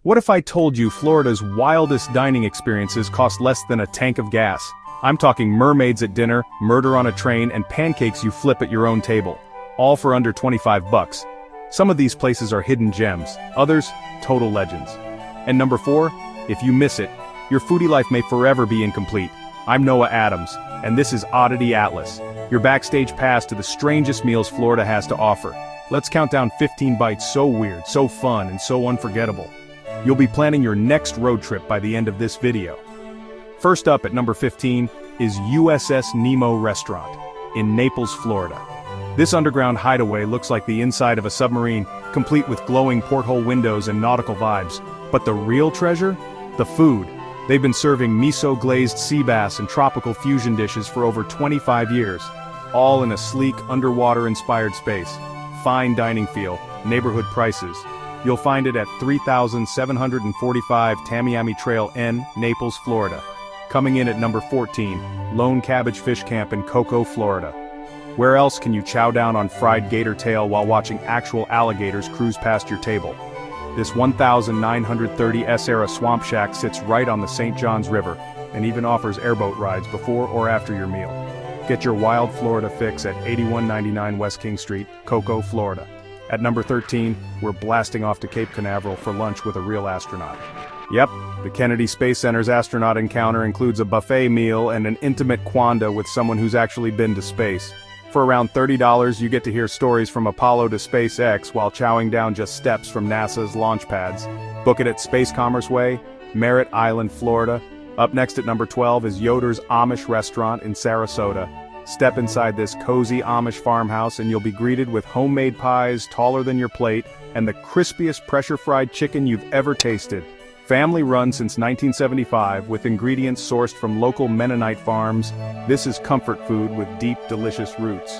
What if I told you Florida's wildest dining experiences cost less than a tank of gas? I'm talking mermaids at dinner, murder on a train, and pancakes you flip at your own table. All for under 25 bucks. Some of these places are hidden gems, others, total legends. And number 4, if you miss it, your foodie life may forever be incomplete. I'm Noah Adams, and this is Oddity Atlas, your backstage pass to the strangest meals Florida has to offer. Let's count down 15 bites so weird, so fun, and so unforgettable. You'll be planning your next road trip by the end of this video. First up at number 15 is USS Nemo Restaurant in Naples, Florida. This underground hideaway looks like the inside of a submarine, complete with glowing porthole windows and nautical vibes. But the real treasure? The food. They've been serving miso-glazed sea bass and tropical fusion dishes for over 25 years, all in a sleek, underwater-inspired space. Fine dining feel, neighborhood prices. You'll find it at 3745 Tamiami Trail N, Naples, Florida. Coming in at number 14, Lone Cabbage Fish Camp in Cocoa, Florida. Where else can you chow down on fried gator tail while watching actual alligators cruise past your table? This 1,930 S-era swamp shack sits right on the St. Johns River, and even offers airboat rides before or after your meal. Get your wild Florida fix at 8199 West King Street, Cocoa, Florida. At number 13, we're blasting off to Cape Canaveral for lunch with a real astronaut. Yep, the Kennedy Space Center's Astronaut Encounter includes a buffet meal and an intimate quanda with someone who's actually been to space. For around $30, you get to hear stories from Apollo to SpaceX while chowing down just steps from NASA's launch pads. Book it at Space Commerce Way, Merritt Island, Florida. Up next at number 12 is Yoder's Amish Restaurant in Sarasota. Step inside this cozy Amish farmhouse and you'll be greeted with homemade pies taller than your plate and the crispiest pressure-fried chicken you've ever tasted. Family run since 1975 with ingredients sourced from local Mennonite farms, this is comfort food with deep, delicious roots.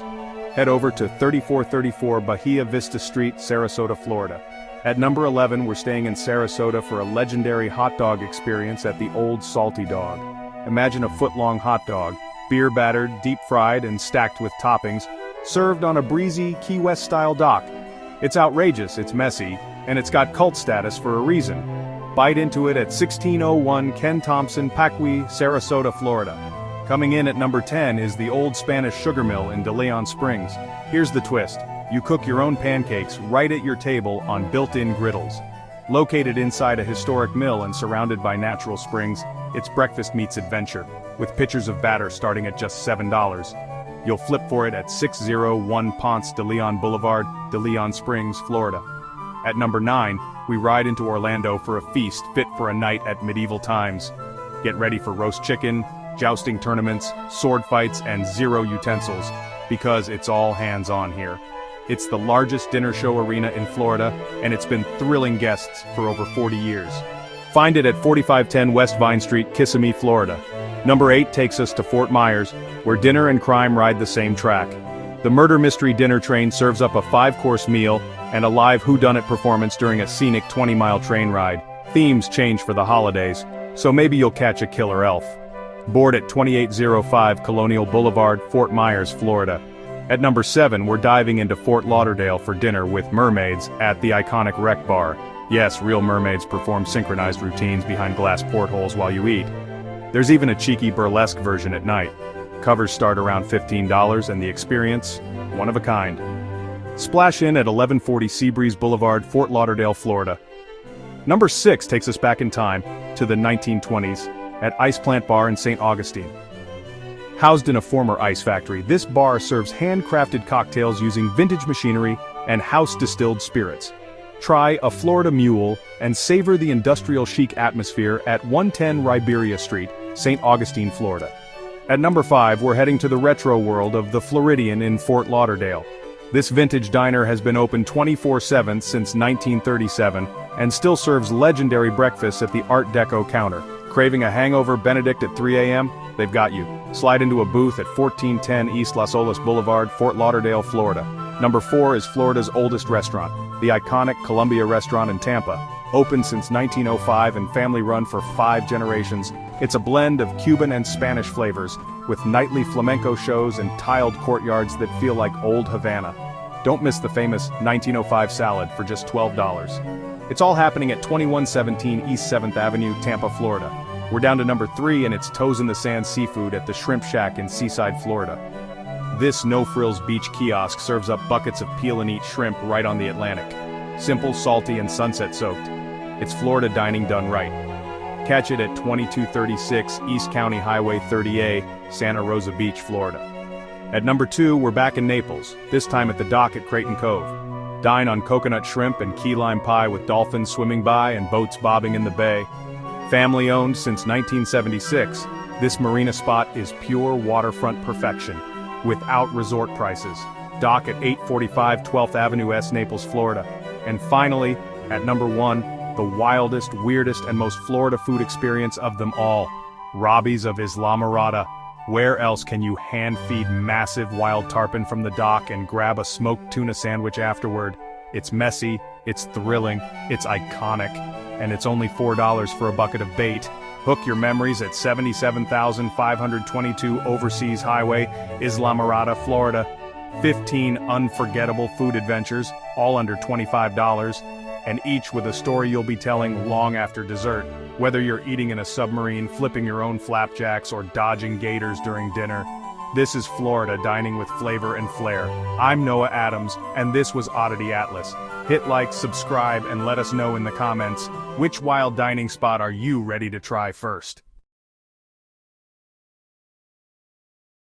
Head over to 3434 Bahia Vista Street, Sarasota, Florida. At number 11, we're staying in Sarasota for a legendary hot dog experience at the Old Salty Dog. Imagine a foot-long hot dog, beer-battered, deep-fried, and stacked with toppings, served on a breezy Key West-style dock. It's outrageous, it's messy, and it's got cult status for a reason. Bite into it at 1601 Ken Thompson Paquis, Sarasota, Florida. Coming in at number 10 is the Old Spanish Sugar Mill in De Leon Springs. Here's the twist. You cook your own pancakes right at your table on built-in griddles. Located inside a historic mill and surrounded by natural springs, it's breakfast meets adventure, with pitchers of batter starting at just $7. You'll flip for it at 601 Ponce de Leon Boulevard, De Leon Springs, Florida. At number 9, we ride into Orlando for a feast fit for a night at medieval times. Get ready for roast chicken, jousting tournaments, sword fights, and zero utensils, because it's all hands-on here. It's the largest dinner show arena in Florida, and it's been thrilling guests for over 40 years. Find it at 4510 West Vine Street, Kissimmee, Florida. Number 8 takes us to Fort Myers, where dinner and crime ride the same track. The Murder Mystery Dinner Train serves up a 5-course meal and a live whodunit performance during a scenic 20-mile train ride. Themes change for the holidays, so maybe you'll catch a killer elf. Board at 2805 Colonial Boulevard, Fort Myers, Florida. At number 7, we're diving into Fort Lauderdale for dinner with mermaids at the iconic Wreck Bar. Yes, real mermaids perform synchronized routines behind glass portholes while you eat. There's even a cheeky burlesque version at night. Covers start around $15 and the experience, one of a kind. Splash in at 1140 Seabreeze Boulevard, Fort Lauderdale, Florida. Number 6 takes us back in time to the 1920s at Ice Plant Bar in St. Augustine. Housed in a former ice factory, this bar serves handcrafted cocktails using vintage machinery and house-distilled spirits. Try a Florida Mule and savor the industrial chic atmosphere at 110 Riberia Street, St. Augustine, Florida. At number 5, we're heading to the retro world of the Floridian in Fort Lauderdale. This vintage diner has been open 24/7 since 1937 and still serves legendary breakfasts at the Art Deco counter. Craving a hangover Benedict at 3 a.m.? They've got you. Slide into a booth at 1410 East Las Olas Boulevard, Fort Lauderdale, Florida. Number 4 is Florida's oldest restaurant, the iconic Columbia Restaurant in Tampa. Open since 1905 and family-run for 5 generations, it's a blend of Cuban and Spanish flavors, with nightly flamenco shows and tiled courtyards that feel like old Havana. Don't miss the famous 1905 salad for just $12. It's all happening at 2117 East 7th Avenue, Tampa, Florida. We're down to number 3 and it's toes in the sand seafood at the Shrimp Shack in Seaside, Florida. This no-frills beach kiosk serves up buckets of peel-and-eat shrimp right on the Atlantic. Simple, salty, and sunset-soaked. It's Florida dining done right. Catch it at 2236 East County Highway 30A, Santa Rosa Beach, Florida. At number 2, we're back in Naples, this time at the dock at Kraton Cove. Dine on coconut shrimp and key lime pie with dolphins swimming by and boats bobbing in the bay. Family-owned since 1976, this marina spot is pure waterfront perfection, without resort prices. Dock at 845 12th Avenue S, Naples, Florida. And finally, at number 1, the wildest, weirdest, and most Florida food experience of them all, Robbies of Islamorada. Where else can you hand-feed massive wild tarpon from the dock and grab a smoked tuna sandwich afterward? It's messy, it's thrilling, it's iconic, and it's only $4 for a bucket of bait. Hook your memories at 77,522 Overseas Highway, Islamorada, Florida. 15 unforgettable food adventures, all under $25, and each with a story you'll be telling long after dessert. Whether you're eating in a submarine, flipping your own flapjacks, or dodging gators during dinner, this is Florida dining with flavor and flair. I'm Noah Adams, and this was Oddity Atlas. Hit like, subscribe, and let us know in the comments, which wild dining spot are you ready to try first?